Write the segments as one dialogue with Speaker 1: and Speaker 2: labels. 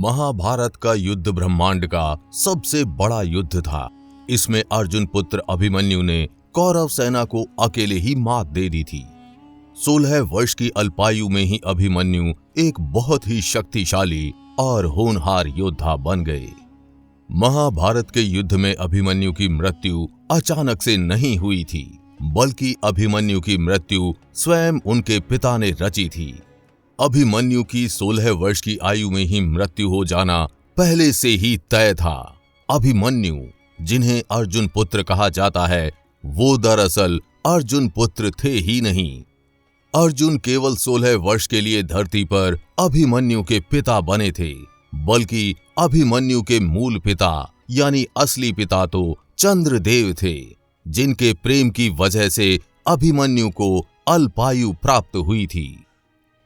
Speaker 1: महाभारत का युद्ध ब्रह्मांड का सबसे बड़ा युद्ध था। इसमें अर्जुन पुत्र अभिमन्यु ने कौरव सेना को अकेले ही मात दे दी थी। 16 वर्ष की अल्पायु में ही अभिमन्यु एक बहुत ही शक्तिशाली और होनहार योद्धा बन गए। महाभारत के युद्ध में अभिमन्यु की मृत्यु अचानक से नहीं हुई थी, बल्कि अभिमन्यु की मृत्यु स्वयं उनके पिता ने रची थी। अभिमन्यु की 16 वर्ष की आयु में ही मृत्यु हो जाना पहले से ही तय था। अभिमन्यु, जिन्हें अर्जुन पुत्र कहा जाता है, वो दरअसल अर्जुन पुत्र थे ही नहीं। अर्जुन केवल 16 वर्ष के लिए धरती पर अभिमन्यु के पिता बने थे, बल्कि अभिमन्यु के मूल पिता यानी असली पिता तो चंद्रदेव थे, जिनके प्रेम की वजह से अभिमन्यु को अल्पायु प्राप्त हुई थी।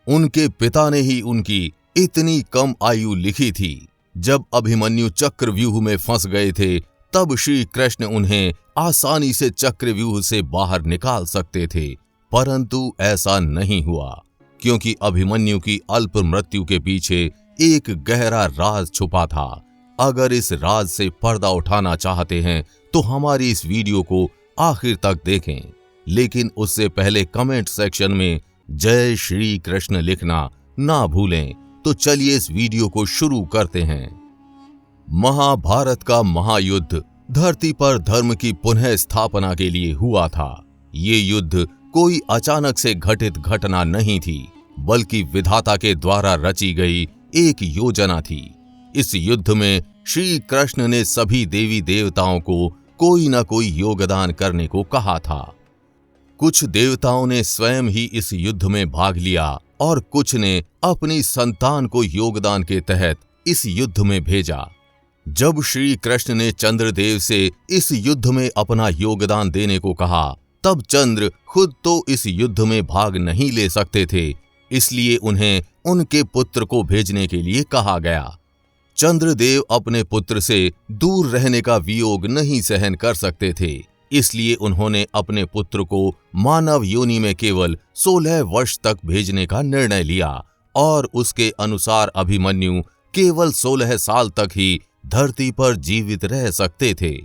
Speaker 1: उनके पिता ने ही उनकी इतनी कम आयु लिखी थी। जब अभिमन्यु चक्रव्यूह में फंस गए थे, तब श्री कृष्ण उन्हें आसानी से चक्रव्यूह से बाहर निकाल सकते थे, परंतु ऐसा नहीं हुआ, क्योंकि अभिमन्यु की अल्प मृत्यु के पीछे एक गहरा राज छुपा था। अगर इस राज से पर्दा उठाना चाहते हैं तो हमारी इस वीडियो को आखिर तक देखें, लेकिन उससे पहले कमेंट सेक्शन में जय श्री कृष्ण लिखना ना भूलें। तो चलिए इस वीडियो को शुरू करते हैं। महाभारत का महायुद्ध धरती पर धर्म की पुनः स्थापना के लिए हुआ था। ये युद्ध कोई अचानक से घटित घटना नहीं थी, बल्कि विधाता के द्वारा रची गई एक योजना थी। इस युद्ध में श्री कृष्ण ने सभी देवी देवताओं को कोई न कोई योगदान करने को कहा था। कुछ देवताओं ने स्वयं ही इस युद्ध में भाग लिया और कुछ ने अपनी संतान को योगदान के तहत इस युद्ध में भेजा। जब श्री कृष्ण ने चंद्रदेव से इस युद्ध में अपना योगदान देने को कहा, तब चंद्र खुद तो इस युद्ध में भाग नहीं ले सकते थे, इसलिए उन्हें उनके पुत्र को भेजने के लिए कहा गया। चंद्रदेव अपने पुत्र से दूर रहने का वियोग नहीं सहन कर सकते थे, इसलिए उन्होंने अपने पुत्र को मानव योनि में केवल 16 वर्ष तक भेजने का निर्णय लिया और उसके अनुसार अभिमन्यु केवल 16 साल तक ही धरती पर जीवित रह सकते थे।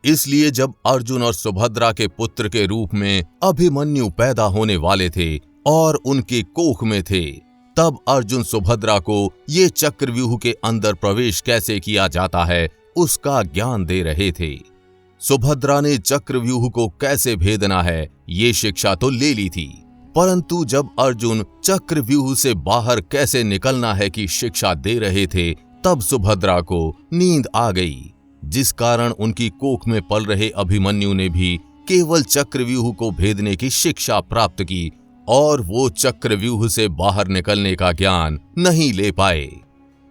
Speaker 1: इसलिए जब अर्जुन और सुभद्रा के पुत्र के रूप में अभिमन्यु पैदा होने वाले थे और उनके कोख में थे, तब अर्जुन सुभद्रा को ये चक्रव्यूह के अंदर प्रवेश कैसे किया जाता है उसका ज्ञान दे रहे थे। सुभद्रा ने चक्रव्यूह को कैसे भेदना है ये शिक्षा तो ले ली थी, परंतु जब अर्जुन चक्रव्यूह से बाहर कैसे निकलना है की शिक्षा दे रहे थे, तब सुभद्रा को नींद आ गई, जिस कारण उनकी कोख में पल रहे अभिमन्यु ने भी केवल चक्रव्यूह को भेदने की शिक्षा प्राप्त की और वो चक्रव्यूह से बाहर निकलने का ज्ञान नहीं ले पाए।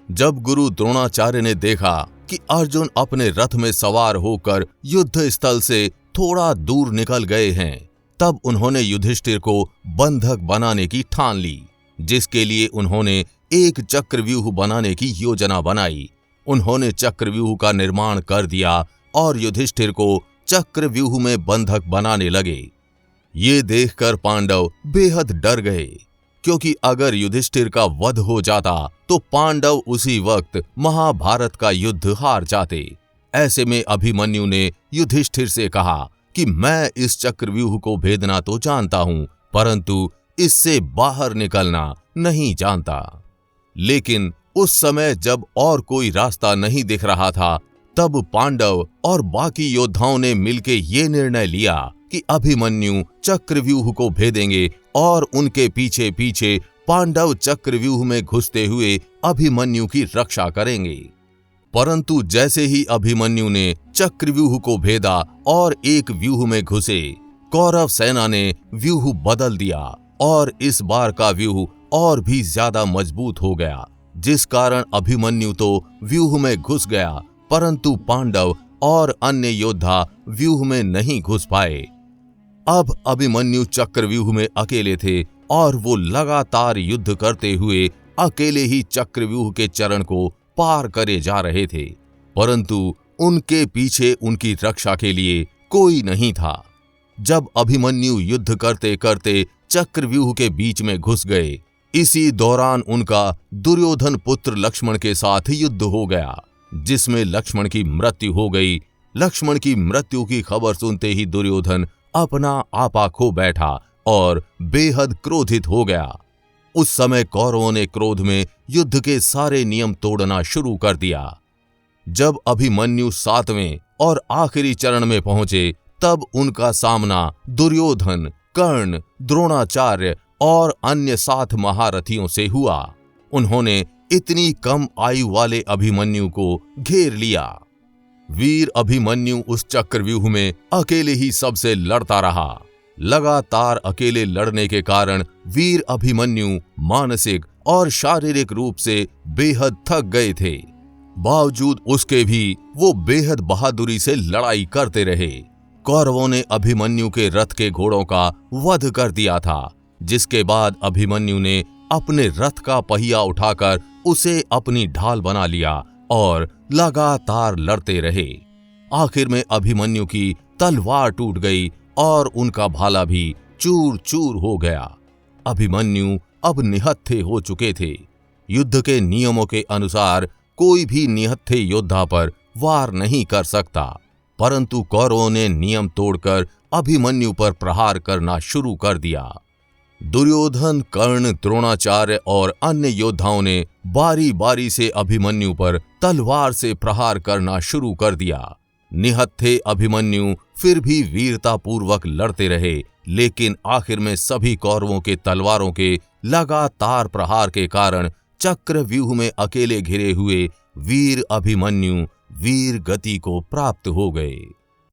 Speaker 1: जब गुरु द्रोणाचार्य ने देखा कि अर्जुन अपने रथ में सवार होकर युद्ध स्थल से थोड़ा दूर निकल गए हैं, तब उन्होंने युधिष्ठिर को बंधक बनाने की ठान ली, जिसके लिए उन्होंने एक चक्रव्यूह बनाने की योजना बनाई। उन्होंने चक्रव्यूह का निर्माण कर दिया और युधिष्ठिर को चक्रव्यूह में बंधक बनाने लगे। ये देखकर पांडव बेहद डर गए, क्योंकि अगर युधिष्ठिर का वध हो जाता तो पांडव उसी वक्त महाभारत का युद्ध हार जाते। ऐसे में अभिमन्यु ने युधिष्ठिर से कहा कि मैं इस चक्रव्यूह को भेदना तो जानता हूं, परंतु इससे बाहर निकलना नहीं जानता। लेकिन उस समय जब और कोई रास्ता नहीं दिख रहा था, तब पांडव और बाकी योद्धाओं ने मिलकर ये निर्णय लिया कि अभिमन्यु चक्रव्यूह को भेदेंगे और उनके पीछे पीछे पांडव चक्रव्यूह में घुसते हुए अभिमन्यु की रक्षा करेंगे। परंतु जैसे ही अभिमन्यु ने चक्रव्यूह को भेदा और एक व्यूह में घुसे, कौरव सेना ने व्यूह बदल दिया और इस बार का व्यूह और भी ज्यादा मजबूत हो गया, जिस कारण अभिमन्यु तो व्यूह में घुस गया, परंतु पांडव और अन्य योद्धा व्यूह में नहीं घुस पाए। अब अभिमन्यु चक्रव्यूह में अकेले थे और वो लगातार युद्ध करते हुए अकेले ही चक्रव्यूह के चरण को पार करे जा रहे थे, परंतु उनके पीछे उनकी रक्षा के लिए कोई नहीं था। जब अभिमन्यु युद्ध करते करते चक्रव्यूह के बीच में घुस गए, इसी दौरान उनका दुर्योधन पुत्र लक्ष्मण के साथ युद्ध हो गया, जिसमें लक्ष्मण की मृत्यु हो गई। लक्ष्मण की मृत्यु की खबर सुनते ही दुर्योधन अपना आपा खो बैठा और बेहद क्रोधित हो गया। उस समय कौरवों ने क्रोध में युद्ध के सारे नियम तोड़ना शुरू कर दिया। जब अभिमन्यु 7वें और आखिरी चरण में पहुंचे, तब उनका सामना दुर्योधन, कर्ण, द्रोणाचार्य और अन्य 7 महारथियों से हुआ। उन्होंने इतनी कम आयु वाले अभिमन्यु को घेर लिया। वीर अभिमन्यु उस चक्रव्यूह में अकेले ही सबसे लड़ता रहा। लगातार अकेले लड़ने के कारण वीर अभिमन्यु मानसिक और शारीरिक रूप से बेहद थक गए थे। बावजूद उसके भी वो बेहद बहादुरी से लड़ाई करते रहे। कौरवों ने अभिमन्यु के रथ के घोड़ों का वध कर दिया था, जिसके बाद अभिमन्यु ने अपने रथ का पहिया उठाकर उसे अपनी ढाल बना लिया और लगातार लड़ते रहे। आखिर में अभिमन्यु की तलवार टूट गई और उनका भाला भी चूर चूर हो गया। अभिमन्यु अब निहत्थे हो चुके थे। युद्ध के नियमों के अनुसार कोई भी निहत्थे योद्धा पर वार नहीं कर सकता, परंतु कौरवों ने नियम तोड़कर अभिमन्यु पर प्रहार करना शुरू कर दिया। दुर्योधन, कर्ण, द्रोणाचार्य और अन्य योद्धाओं ने बारी बारी से अभिमन्यु पर तलवार से प्रहार करना शुरू कर दिया। निहत्थे अभिमन्यु फिर भी वीरतापूर्वक लड़ते रहे, लेकिन आखिर में सभी कौरवों के तलवारों के लगातार प्रहार के कारण चक्रव्यूह में अकेले घिरे हुए वीर अभिमन्यु वीर गति को प्राप्त हो गए।